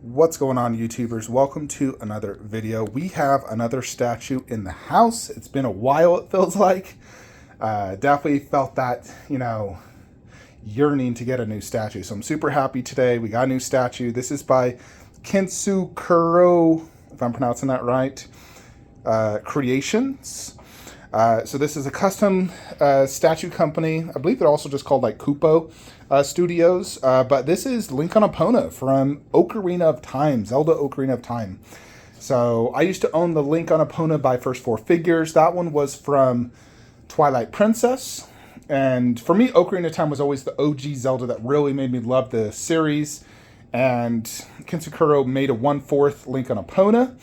What's going on, YouTubers? Welcome to another video. We have another statue in the house. It's been a while, it feels like. Definitely felt that, yearning to get a new statue. So I'm super happy today. We got a new statue. This is by Kupoo, if I'm pronouncing that right, Creations. So this is a custom statue company. I believe they're also just called like Kupoo Studios. But this is Link on Epona from Ocarina of Time, Zelda Ocarina of Time. So I used to own the Link on Epona by First Four Figures. That one was from Twilight Princess. And for me, Ocarina of Time was always the OG Zelda that really made me love the series. And Kensukuro made a 1/4 Link on Epona.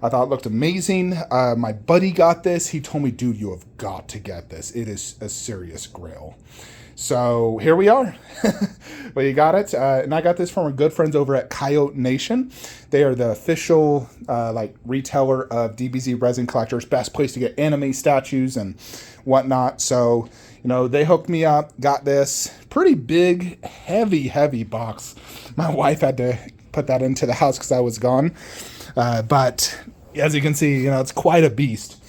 I thought it looked amazing. My buddy got this. He told me, dude, you have got to get this. It is a serious grail. So here we are. Well, you got it. And I got this from our good friends over at Coyote Nation. They are the official retailer of DBZ Resin Collectors. Best place to get anime statues and whatnot. So, they hooked me up. Got this pretty big, heavy box. My wife had to put that into the house because I was gone. But as you can see, it's quite a beast.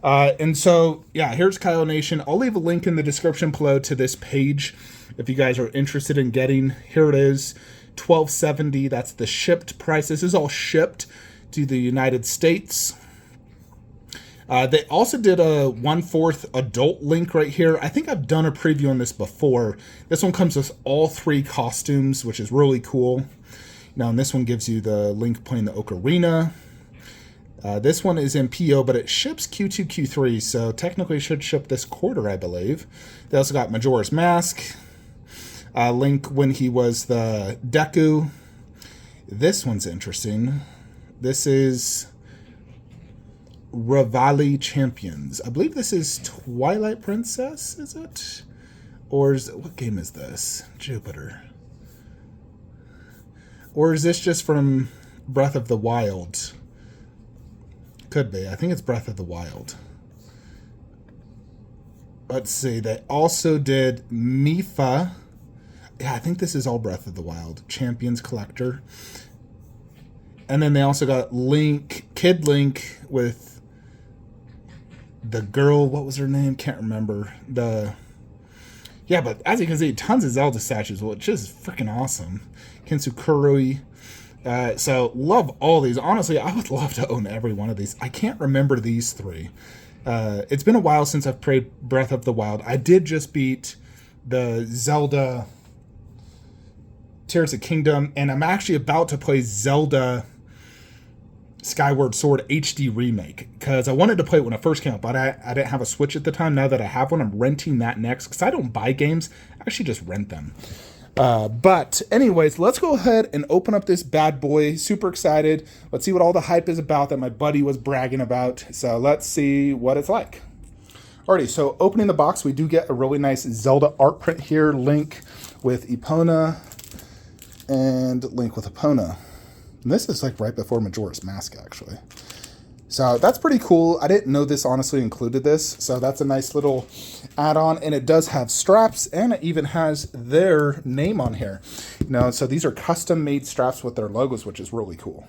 And so, yeah, here's Kyle Nation. I'll leave a link in the description below to this page if you guys are interested in getting. Here it is, $12.70. That's the shipped price. This is all shipped to the United States. They also did a 1/4 adult Link right here. I think I've done a preview on this before. This one comes with all 3 costumes, which is really cool. Now, and this one gives you the Link playing the Ocarina. This one is in PO, but it ships Q2, Q3, so technically it should ship this quarter, I believe. They also got Majora's Mask, Link when he was the Deku. This one's interesting. This is Rivali Champions. I believe this is Twilight Princess, is it? Or what game is this? Jupiter. Or is this just from Breath of the Wild? Could be. I think it's Breath of the Wild. Let's see. They also did Mifa. Yeah, I think this is all Breath of the Wild. Champions Collector. And then they also got Link, Kid Link with the girl. What was her name? Can't remember. Yeah, but as you can see, tons of Zelda statues, which is freaking awesome. Kensukuro. So love all these. Honestly, I would love to own every one of these. I can't remember these 3. It's been a while since I've played Breath of the Wild. I did just beat the Zelda Tears of Kingdom, and I'm actually about to play Zelda Skyward Sword HD Remake, because I wanted to play it when it first came out, but I didn't have a Switch at the time. Now that I have one, I'm renting that next, because I don't buy games. I actually just rent them. But anyways, let's go ahead and open up this bad boy. Super excited. Let's see what all the hype is about that my buddy was bragging about. So let's see what it's like. Alrighty, so opening the box, we do get a really nice Zelda art print here. Link with Epona and Link with Epona. And this is like right before Majora's Mask, actually. So that's pretty cool. I didn't know this honestly included this. So that's a nice little add-on. And it does have straps, and it even has their name on here. So these are custom-made straps with their logos, which is really cool.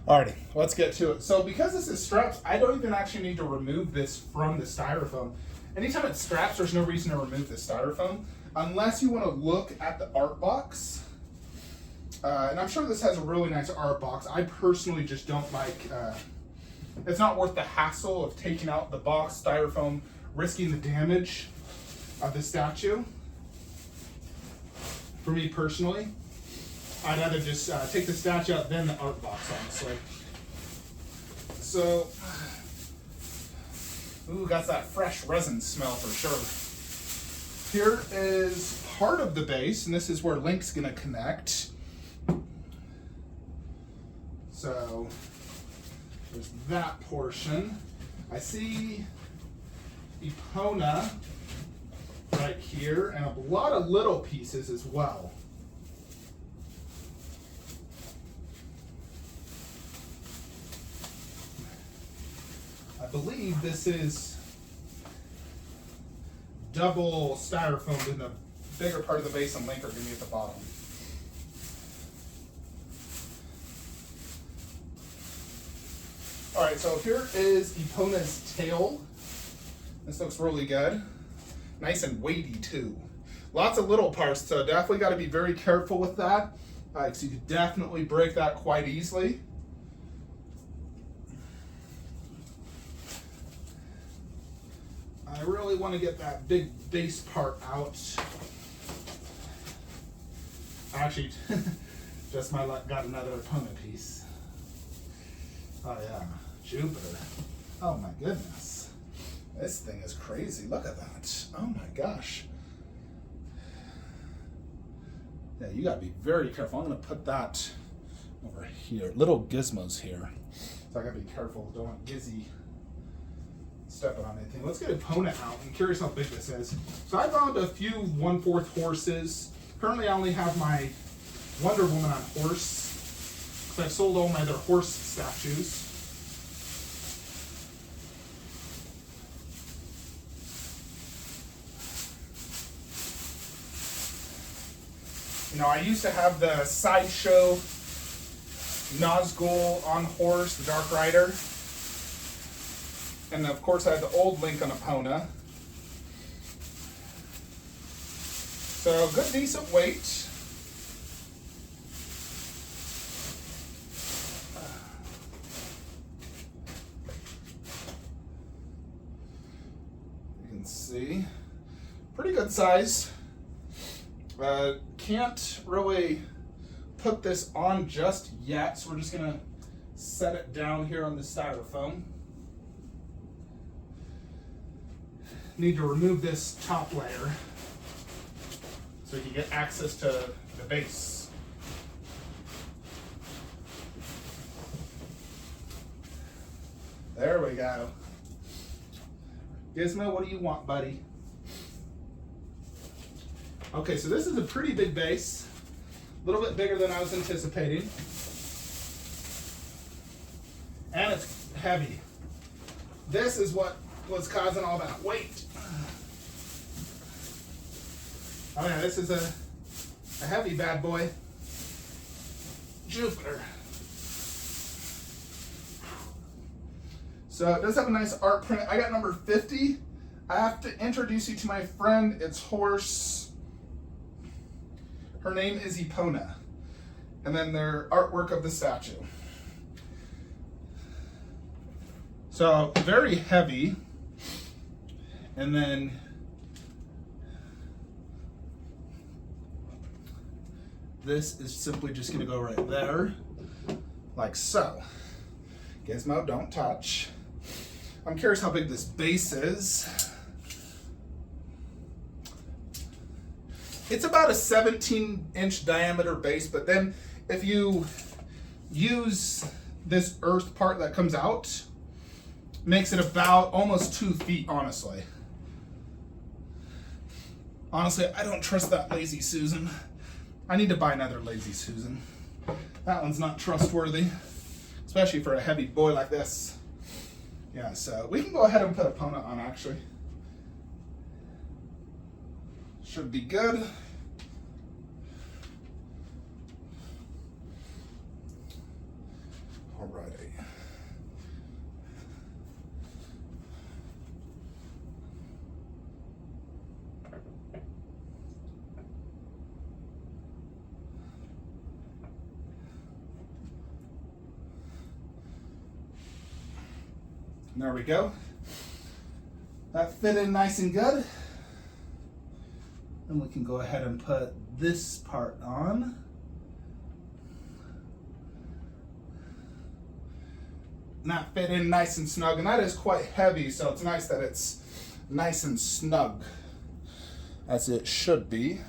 Alrighty, let's get to it. So because this is straps, I don't even actually need to remove this from the styrofoam. Anytime it's straps, there's no reason to remove the styrofoam, unless you want to look at the art box. And I'm sure this has a really nice art box. I personally just don't like, it's not worth the hassle of taking out the box, styrofoam, risking the damage of the statue. For me personally, I'd rather just take the statue out than the art box, honestly. So, ooh, got that fresh resin smell for sure. Here is part of the base, and this is where Link's gonna connect. So there's that portion. I see Epona right here, and a lot of little pieces as well. I believe this is double styrofoam in the bigger part of the base, and Link are going to be at the bottom. All right, so here is Epona's tail. This looks really good. Nice and weighty too. Lots of little parts, so definitely got to be very careful with that. So you could definitely break that quite easily. I really want to get that big base part out. Actually, just my luck, got another Epona piece. Oh yeah, Jupiter. Oh my goodness. This thing is crazy. Look at that. Oh my gosh. Yeah, you gotta be very careful. I'm gonna put that over here. Little gizmos here. So I gotta be careful. Don't want Gizzy stepping on anything. Let's get Epona out. I'm curious how big this is. So I found a few 1/4 horses. Currently I only have my Wonder Woman on horse, because I've sold all my other horse statues. You know, I used to have the Sideshow Nazgul on horse, the Dark Rider. And of course I had the old Lincoln Epona. So good decent weight. You can see, pretty good size. Can't really put this on just yet, so we're just gonna set it down here on the styrofoam. Need to remove this top layer so you can get access to the base. There we go. Gizmo, what do you want, buddy? Okay, so this is a pretty big base. A little bit bigger than I was anticipating. And it's heavy. This is what was causing all that weight. Oh yeah, this is a heavy bad boy. Jupiter. So it does have a nice art print. I got number 50. I have to introduce you to my friend. It's horse. Her name is Epona. And then their artwork of the statue. So very heavy. And then this is simply just gonna go right there, like so. Gizmo, don't touch. I'm curious how big this base is. It's about a 17-inch diameter base, but then if you use this earth part that comes out, makes it about almost 2 feet, honestly. Honestly, I don't trust that Lazy Susan. I need to buy another Lazy Susan. That one's not trustworthy, especially for a heavy boy like this. Yeah, so we can go ahead and put Epona on, actually. Should be good. Alrighty. There we go. That fit in nice and good. And we can go ahead and put this part on. And that fit in nice and snug, and that is quite heavy, so it's nice that it's nice and snug, as it should be.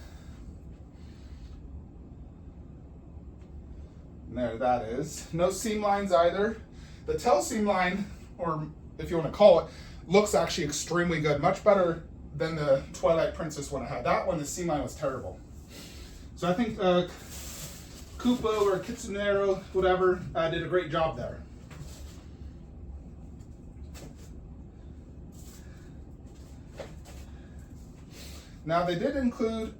And there that is. No seam lines either. The tail seam line, or if you want to call it, looks actually extremely good, much better than the Twilight Princess one I had. That one, the seam line was terrible. So I think Kupoo or Kitsunero, whatever, did a great job there. Now they did include,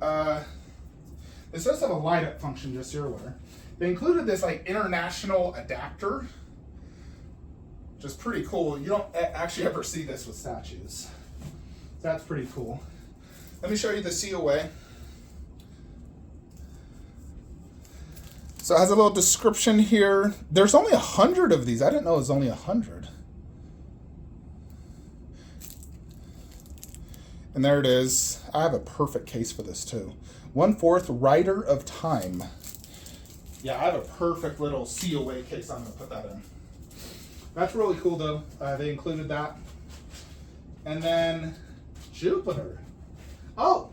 this does have a light up function, just so you're aware. They included this like international adapter. which is pretty cool. You don't actually ever see this with statues. That's pretty cool. Let me show you the COA. So it has a little description here. There's only 100 of these. I didn't know it was only 100. And there it is. I have a perfect case for this too. 1/4 Rider of Time. Yeah, I have a perfect little COA case. I'm going to put that in. That's really cool though. They included that. And then Jupiter. Oh,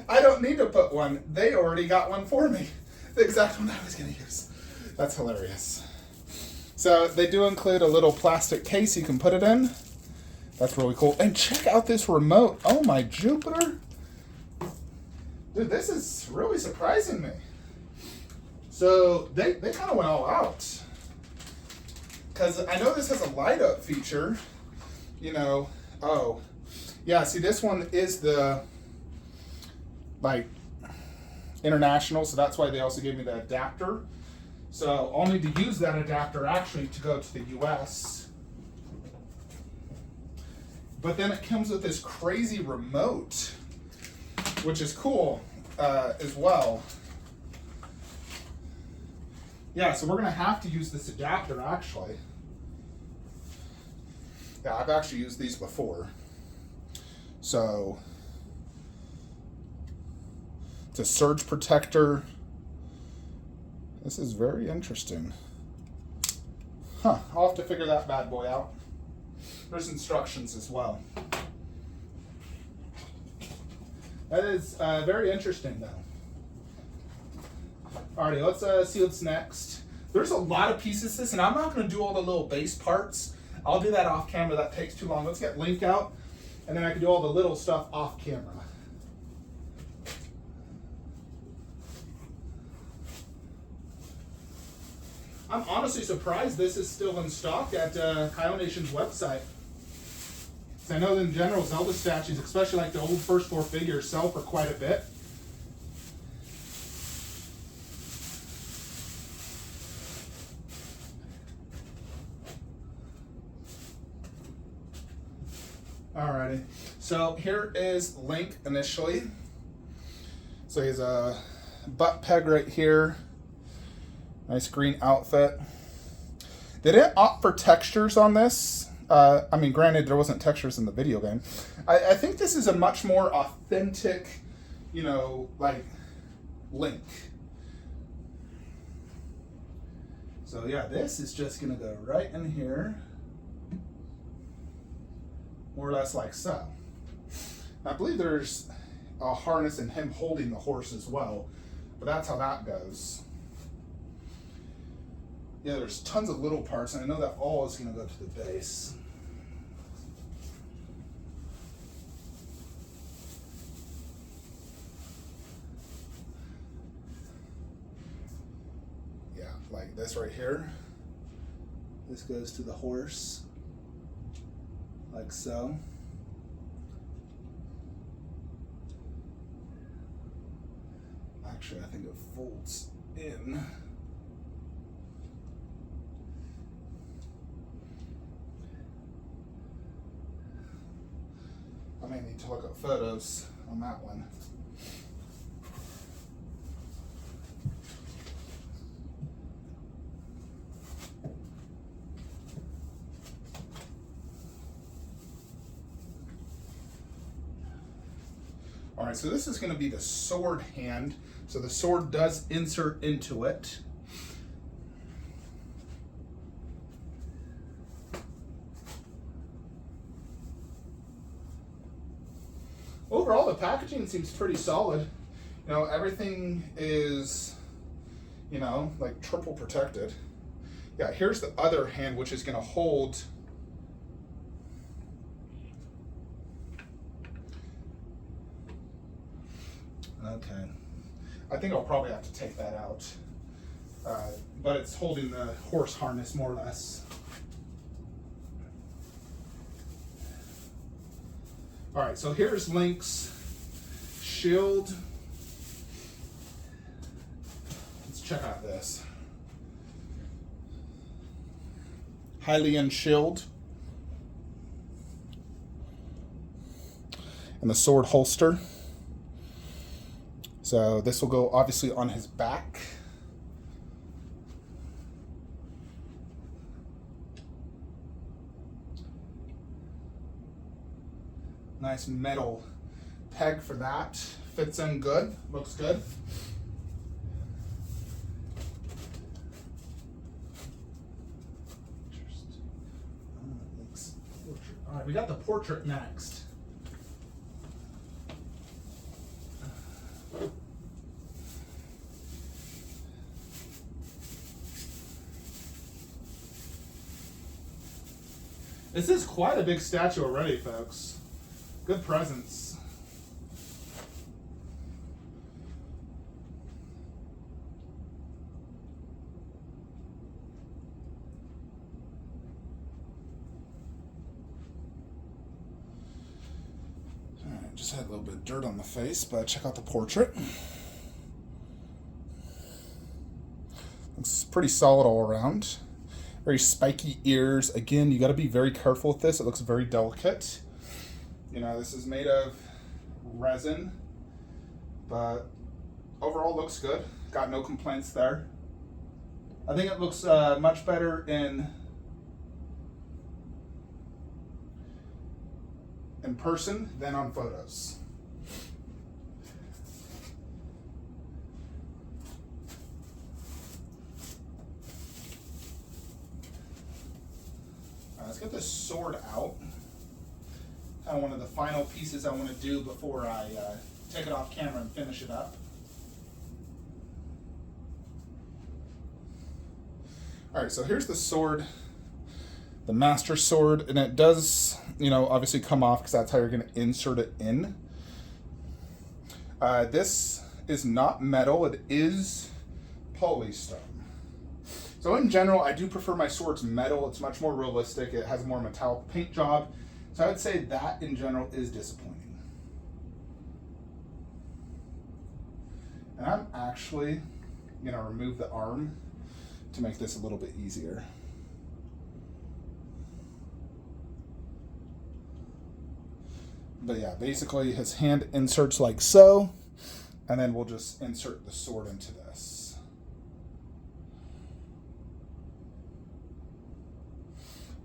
I don't need to put one. They already got one for me. The exact one I was going to use. That's hilarious. So they do include a little plastic case you can put it in. That's really cool. And check out this remote. Oh my Jupiter. Dude, this is really surprising me. So they kind of went all out. Because I know this has a light up feature. You know, oh. Yeah, see this one is the, like, international, so that's why they also gave me the adapter. So I'll need to use that adapter actually to go to the US. But then it comes with this crazy remote, which is cool as well. Yeah, so we're gonna have to use this adapter actually. Yeah, I've actually used these before. So it's a surge protector. This is very interesting. Huh, I'll have to figure that bad boy out. There's instructions as well. That is very interesting though. Alrighty, let's see what's next. There's a lot of pieces to this, and I'm not gonna do all the little base parts. I'll do that off camera, that takes too long. Let's get Link out, and then I can do all the little stuff off camera. I'm honestly surprised this is still in stock at Kyle Nation's website. I know in general Zelda statues, especially like the old first 4 figures, sell for quite a bit. Alrighty, so here is Link initially. So he's a butt peg right here. Nice green outfit. They didn't opt for textures on this. I mean, granted, there wasn't textures in the video game. I think this is a much more authentic, you know, like, Link. So yeah, this is just gonna go right in here. More or less like so. I believe there's a harness and him holding the horse as well, but that's how that goes. Yeah, there's tons of little parts, and I know that all is going to go to the base. Yeah, like this right here. This goes to the horse, like so. Actually, I think it folds in. I may need to look up photos on that one. All right, so this is going to be the sword hand. So the sword does insert into it. Overall, the packaging seems pretty solid. You know, everything is, you know, like triple protected. Yeah, here's the other hand, which is going to hold. Okay. I think I'll probably have to take that out. But it's holding the horse harness more or less. All right, so here's Link's shield. Let's check out this. Hylian shield. And the sword holster. So this will go obviously on his back. Nice metal peg for that. Fits in good, looks good. All right, we got the portrait next. This is quite a big statue already, folks. Good presence. All right, just had a little bit of dirt on the face, but check out the portrait. Looks pretty solid all around. Very spiky ears. Again, you got to be very careful with this. It looks very delicate. You know, this is made of resin, but overall looks good. Got no complaints there. I think it looks much better in person than on photos. Let's get this sword out. Kind of one of the final pieces I want to do before I take it off camera and finish it up. All right, so here's the sword, the Master Sword, and it does, you know, obviously come off because that's how you're going to insert it in. This is not metal, it is polystone. So in general, I do prefer my swords metal. It's much more realistic. It has a more metallic paint job. So I would say that in general is disappointing. And I'm actually going to remove the arm to make this a little bit easier. But yeah, basically his hand inserts like so, and then we'll just insert the sword into this.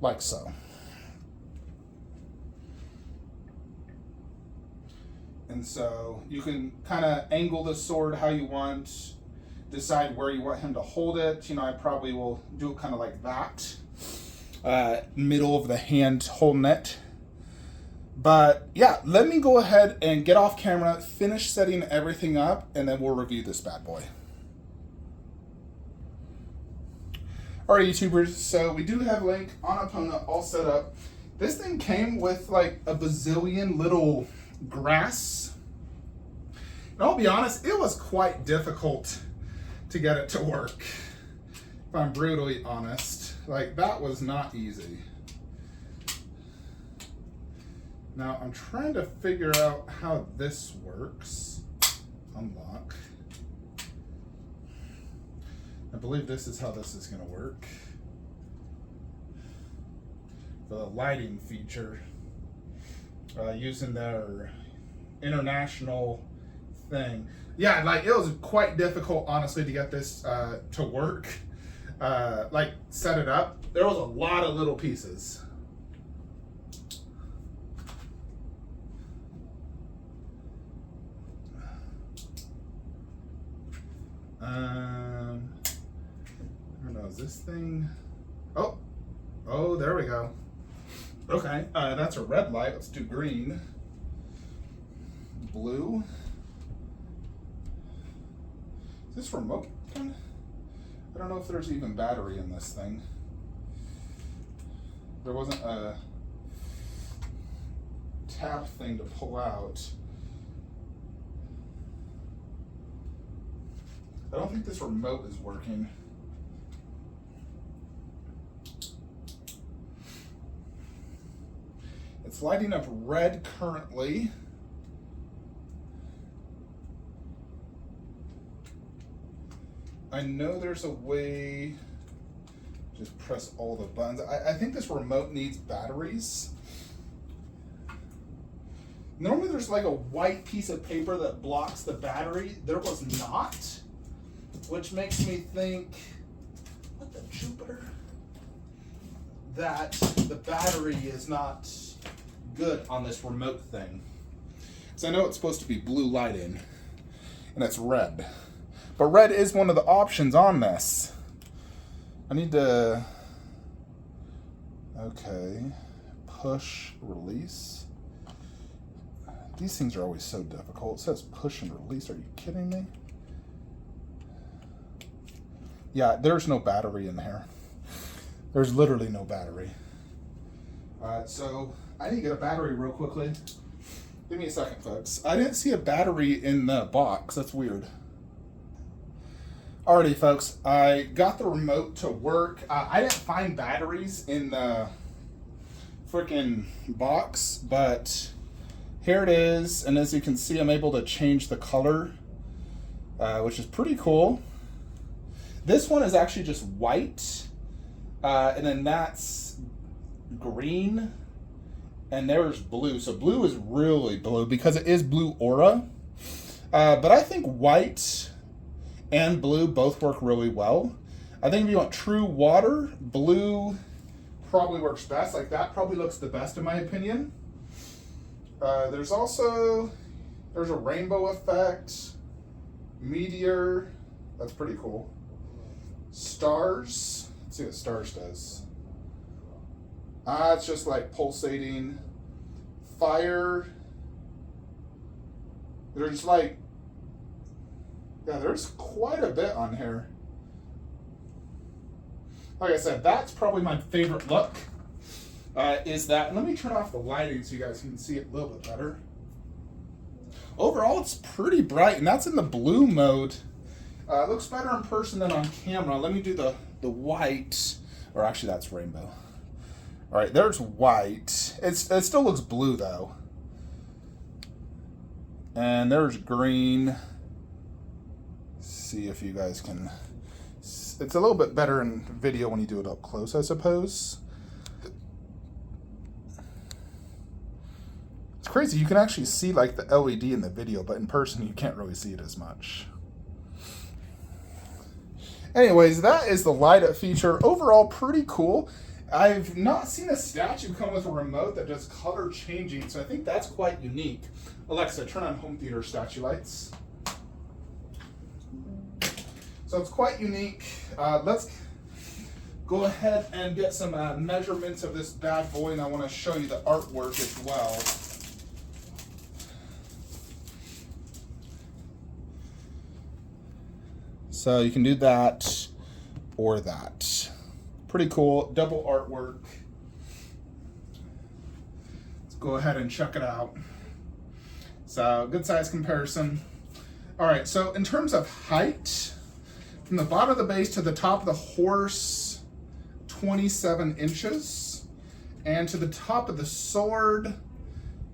Like so. And so you can kind of angle the sword how you want, decide where you want him to hold it. You know, I probably will do it kind of like that. Middle of the hand holding it. But yeah, let me go ahead and get off camera, finish setting everything up, and then we'll review this bad boy. Alright, YouTubers, so we do have Link on Epona all set up. This thing came with like a bazillion little grass. And I'll be honest, it was quite difficult to get it to work. If I'm brutally honest, like that was not easy. Now I'm trying to figure out how this works. Unlock. I believe this is how this is going to work. The lighting feature, using their international thing. Yeah, like it was quite difficult, honestly, to get this to work. Like set it up. There was a lot of little pieces. I don't know, is this thing? Oh, there we go. Okay, that's a red light. Let's do green. Blue. Is this remote? I don't know if there's even battery in this thing. There wasn't a tap thing to pull out. I don't think this remote is working. It's lighting up red currently. I know there's a way Just press all the buttons. I think this remote needs batteries. Normally there's like a white piece of paper that blocks the battery. There was not, which makes me think, what the Jupiter? That the battery is not good on this remote thing. So I know it's supposed to be blue lighting, and it's red. But red is one of the options on this. I need to, okay, push, release. These things are always so difficult. It says push and release. Are you kidding me? Yeah, there's no battery in here. There's literally no battery. So I need to get a battery real quickly. Give me a second, folks. I didn't see a battery in the box. That's weird. Alrighty, folks. I got the remote to work. I didn't find batteries in the freaking box, but here it is. And as you can see, I'm able to change the color, which is pretty cool. This one is actually just white. And then that's green. And there's blue. So blue is really blue because it is blue aura. But I think white and blue both work really well. I think if you want true water, blue probably works best. Like that probably looks the best in my opinion. There's a rainbow effect, meteor, that's pretty cool. Stars, let's see what stars does. It's just like pulsating. Fire, there's like, yeah, there's quite a bit on here. Like I said, that's probably my favorite look. Is that, and let me turn off the lighting so you guys can see it a little bit better. Overall, it's pretty bright, and that's in the blue mode. It looks better in person than on camera. Let me do the white, or actually that's rainbow. All right, there's white. It still looks blue though. And there's green. See if you guys can, it's a little bit better in video when you do it up close, I suppose. It's crazy, you can actually see like the LED in the video, but in person you can't really see it as much. Anyways, that is the light up feature. Overall, pretty cool. I've not seen a statue come with a remote that does color changing, so I think that's quite unique. Alexa, turn on home theater statue lights. So it's quite unique. Let's go ahead and get some measurements of this bad boy, and I want to show you the artwork as well. So you can do that or that. Pretty cool, double artwork. Let's go ahead and check it out. So good size comparison. All right, so in terms of height, from the bottom of the base to the top of the horse, 27 inches. And to the top of the sword,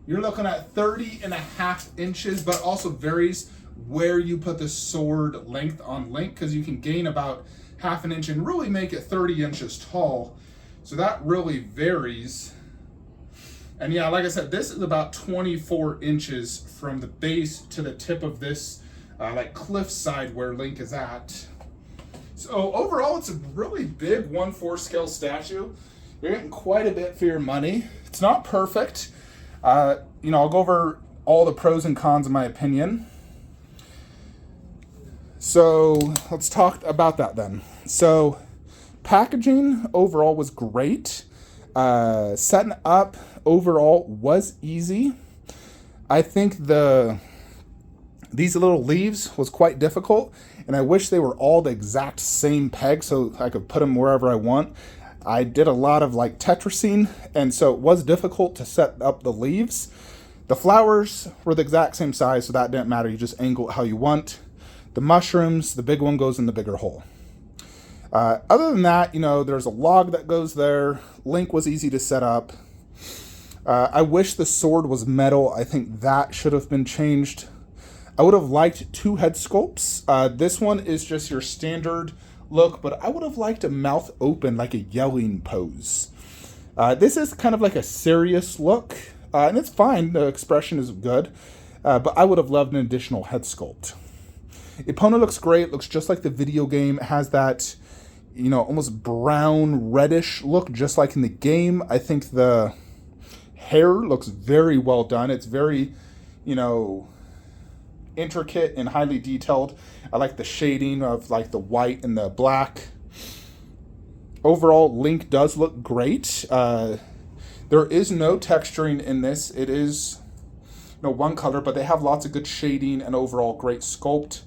you're looking at 30.5 inches, but also varies where you put the sword length on length, because you can gain about half an inch and really make it 30 inches tall. So that really varies. And yeah, like I said, this is about 24 inches from the base to the tip of this like cliff side where Link is at. So overall, it's a really big 1/4 scale statue. You're getting quite a bit for your money. It's not perfect. You know, I'll go over all the pros and cons in my opinion. So let's talk about that then. So packaging overall was great. Setting up overall was easy. I think these little leaves was quite difficult, and I wish they were all the exact same peg so I could put them wherever I want. I did a lot of like Tetrising, and so it was difficult to set up the leaves. The flowers were the exact same size, so that didn't matter. You just angle it how you want. The mushrooms, the big one goes in the bigger hole. Other than that, you know, there's a log that goes there. Link was easy to set up. I wish the sword was metal. I think that should have been changed. I would have liked 2 head sculpts. This one is just your standard look, but I would have liked a mouth open, like a yelling pose. This is kind of like a serious look, and it's fine. The expression is good, but I would have loved an additional head sculpt. Epona looks great. Looks just like the video game. It has that, almost brown reddish look, just like in the game. I think the hair looks very well done. It's very, intricate and highly detailed. I like the shading of like the white and the black. Overall, Link does look great. There is no texturing in this. It is, one color, but they have lots of good shading and overall great sculpt.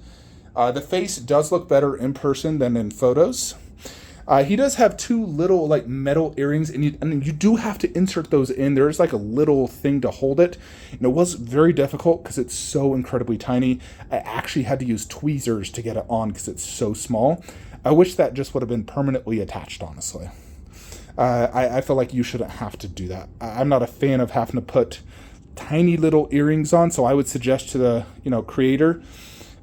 The face does look better in person than in photos. He does have two little like metal earrings, and you do have to insert those in. There's like a little thing to hold it, and it was very difficult because it's so incredibly tiny. I actually had to use tweezers to get it on because it's so small. I wish that just would have been permanently attached, honestly. I feel like you shouldn't have to do that. I'm not a fan of having to put tiny little earrings on, so I would suggest to the creator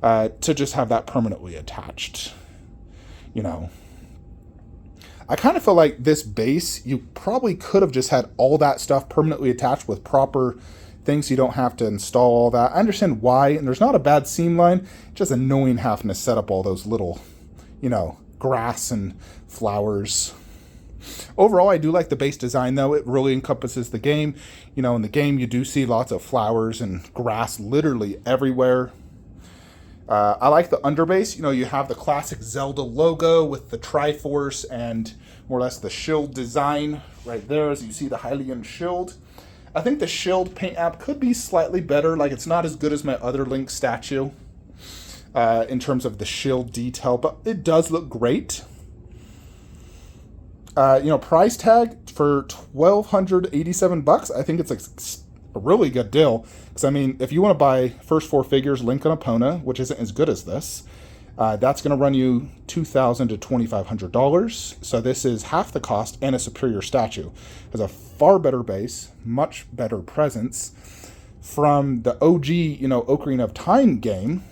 to just have that permanently attached. I kind of feel like this base, you probably could have just had all that stuff permanently attached with proper things so you don't have to install all that. I understand why, and there's not a bad seam line, it's just annoying having to set up all those little, grass and flowers. Overall, I do like the base design, though. It really encompasses the game. In the game, you do see lots of flowers and grass literally everywhere. I like the underbase. You have the classic Zelda logo with the Triforce and more or less the shield design right there as you see the Hylian shield. I think the shield paint app could be slightly better. Like, it's not as good as my other Link statue in terms of the shield detail, but it does look great. Price tag for $1,287. I think it's a really good deal. Because, if you want to buy first four figures Link on Epona, which isn't as good as this, that's going to run you $2,000 to $2,500. So this is half the cost and a superior statue. It has a far better base, much better presence. From the OG, Ocarina of Time game,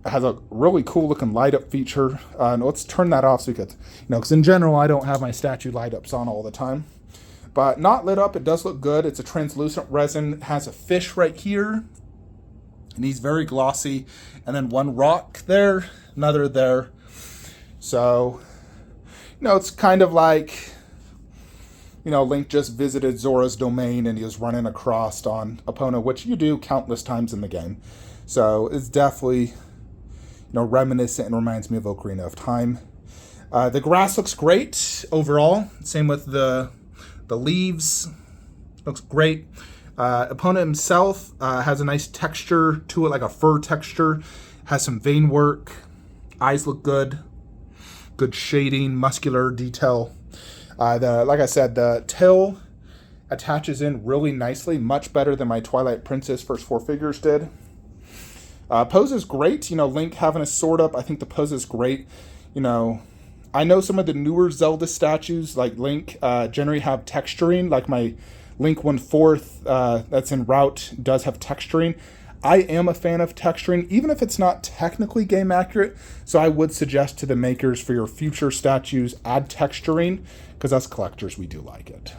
has a really cool looking light up feature. Let's turn that off so we could, because in general, I don't have my statue light ups on all the time. But not lit up, it does look good. It's a translucent resin. It has a fish right here, and he's very glossy. And then one rock there, another there. So, it's kind of like, Link just visited Zora's domain and he was running across on Epona, which you do countless times in the game. So it's definitely, reminiscent and reminds me of Ocarina of Time. The grass looks great overall. Same with the leaves, looks great. Epona himself has a nice texture to it, like a fur texture. Has some vein work. Eyes look good. Good shading, muscular detail. Like I said, the tail attaches in really nicely, much better than my Twilight Princess first four figures did. Pose is great. Link having a sword up, I think the pose is great. I know some of the newer Zelda statues, like Link, generally have texturing, like my Link 1/4 that's en route does have texturing. I am a fan of texturing, even if it's not technically game accurate, so I would suggest to the makers for your future statues, add texturing, because us collectors, we do like it.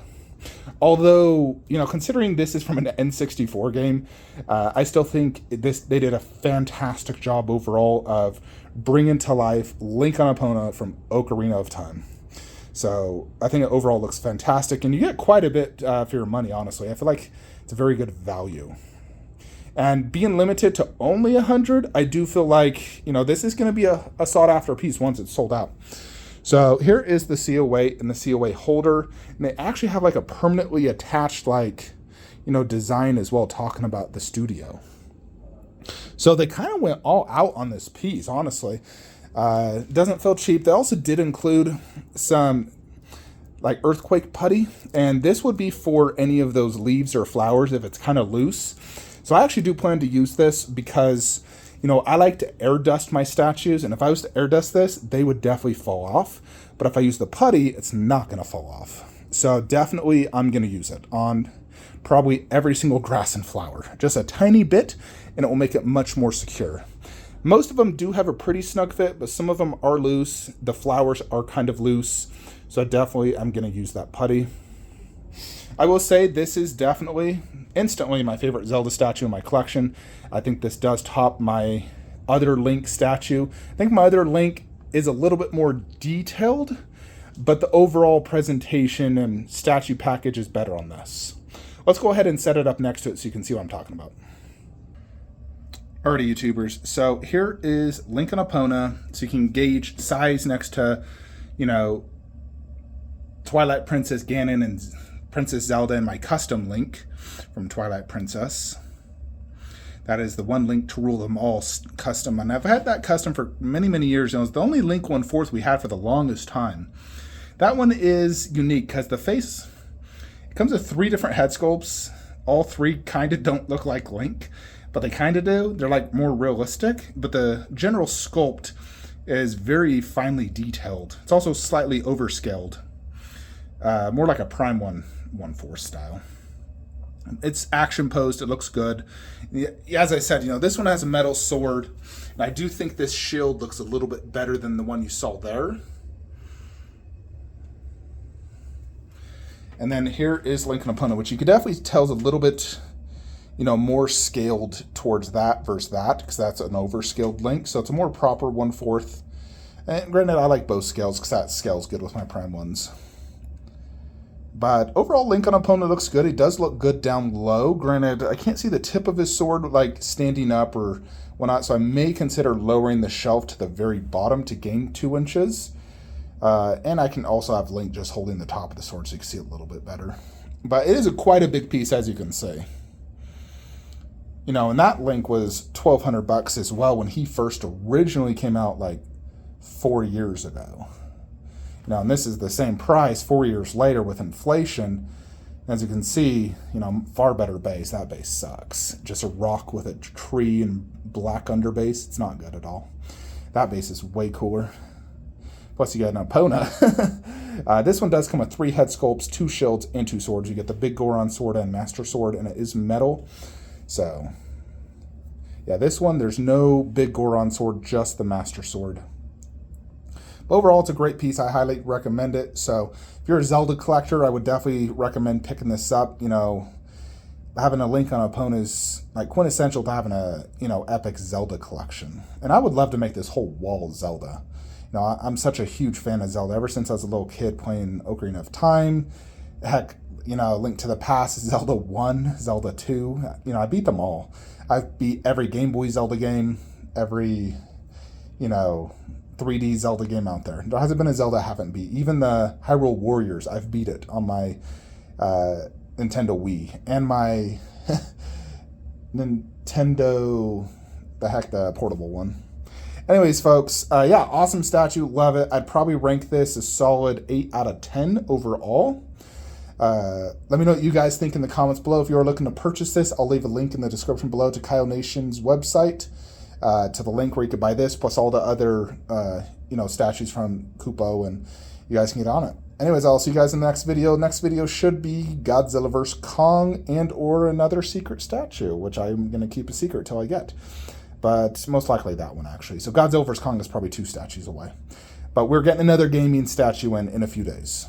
Although, considering this is from an N64 game, I still think they did a fantastic job overall of bringing to life Link on Epona from Ocarina of Time. So I think it overall looks fantastic, and you get quite a bit for your money, honestly. I feel like it's a very good value. And being limited to only 100, I do feel like, this is going to be a sought-after piece once it's sold out. So here is the COA and the COA holder, and they actually have like a permanently attached design as well, talking about the studio. So they kind of went all out on this piece, honestly. Doesn't feel cheap. They also did include some like earthquake putty, and this would be for any of those leaves or flowers if it's kind of loose. So I actually do plan to use this because I like to air dust my statues, and if I was to air dust this, they would definitely fall off. But if I use the putty, it's not going to fall off. So definitely I'm going to use it on probably every single grass and flower. Just a tiny bit, and it will make it much more secure. Most of them do have a pretty snug fit, but some of them are loose. The flowers are kind of loose, so definitely I'm going to use that putty. I will say this is definitely instantly my favorite Zelda statue in my collection. I think this does top my other Link statue. I think my other Link is a little bit more detailed, but the overall presentation and statue package is better on this. Let's go ahead and set it up next to it so you can see what I'm talking about. Alrighty, YouTubers, so here is Link and Epona, so you can gauge size next to, you know, Twilight Princess Ganon and Princess Zelda and my custom Link from Twilight Princess. That is the one Link to rule them all custom, and I've had that custom for many, many years, and it was the only Link 1/4 we had for the longest time. That one is unique because the face, it comes with 3 different head sculpts. All 3 kind of don't look like Link, but they kind of do. They're like more realistic, but the general sculpt is very finely detailed. It's also slightly overscaled, more like a Prime 1/4 style. It's action posed. It looks good. As I said, you know, this one has a metal sword, and I do think this shield looks a little bit better than the one you saw there. And then here is Link and Epona, which you could definitely tell is a little bit, you know, more scaled towards that versus that, because that's an overscaled Link. So it's a more proper 1/4. And granted, I like both scales because that scales good with my Prime ones. But overall, Link on Epona looks good. He does look good down low. Granted, I can't see the tip of his sword like standing up or whatnot, so I may consider lowering the shelf to the very bottom to gain 2 inches. And I can also have Link just holding the top of the sword so you can see it a little bit better. But it is quite a big piece, as you can see. You know, and that Link was $1,200 as well when he first originally came out like 4 years ago. Now, and this is the same price 4 years later with inflation. As you can see, you know, far better base. That base sucks. Just a rock with a tree and black underbase. It's not good at all. That base is way cooler. Plus, you get an Epona. This one does come with 3 head sculpts, 2 shields, and 2 swords. You get the Big Goron sword and Master Sword, and it is metal. So, yeah, this one, there's no Big Goron sword, just the Master Sword. But overall, it's a great piece. I highly recommend it. So, if you're a Zelda collector, I would definitely recommend picking this up. You know, having a Link on Epona is like quintessential to having a, you know, epic Zelda collection. And I would love to make this whole wall Zelda. You know, I'm such a huge fan of Zelda ever since I was a little kid playing Ocarina of Time. Heck, you know, Link to the Past, Zelda 1, Zelda 2. You know, I beat them all. I've beat every Game Boy Zelda game, every, you know, 3D Zelda game out there. There hasn't been a Zelda I haven't beat. Even the Hyrule Warriors, I've beat it on my Nintendo Wii. And my Nintendo, the portable one. Anyways, folks, yeah, awesome statue. Love it. I'd probably rank this a solid 8 out of 10 overall. Let me know what you guys think in the comments below. If you're looking to purchase this, I'll leave a link in the description below to Kyle Nation's website, to the link where you could buy this, plus all the other, you know, statues from Kupoo, and you guys can get on it. Anyways, I'll see you guys in the next video. Next video should be Godzilla vs. Kong and or another secret statue, which I'm going to keep a secret till I get. But most likely that one, actually. So Godzilla vs. Kong is probably 2 statues away. But we're getting another gaming statue in a few days.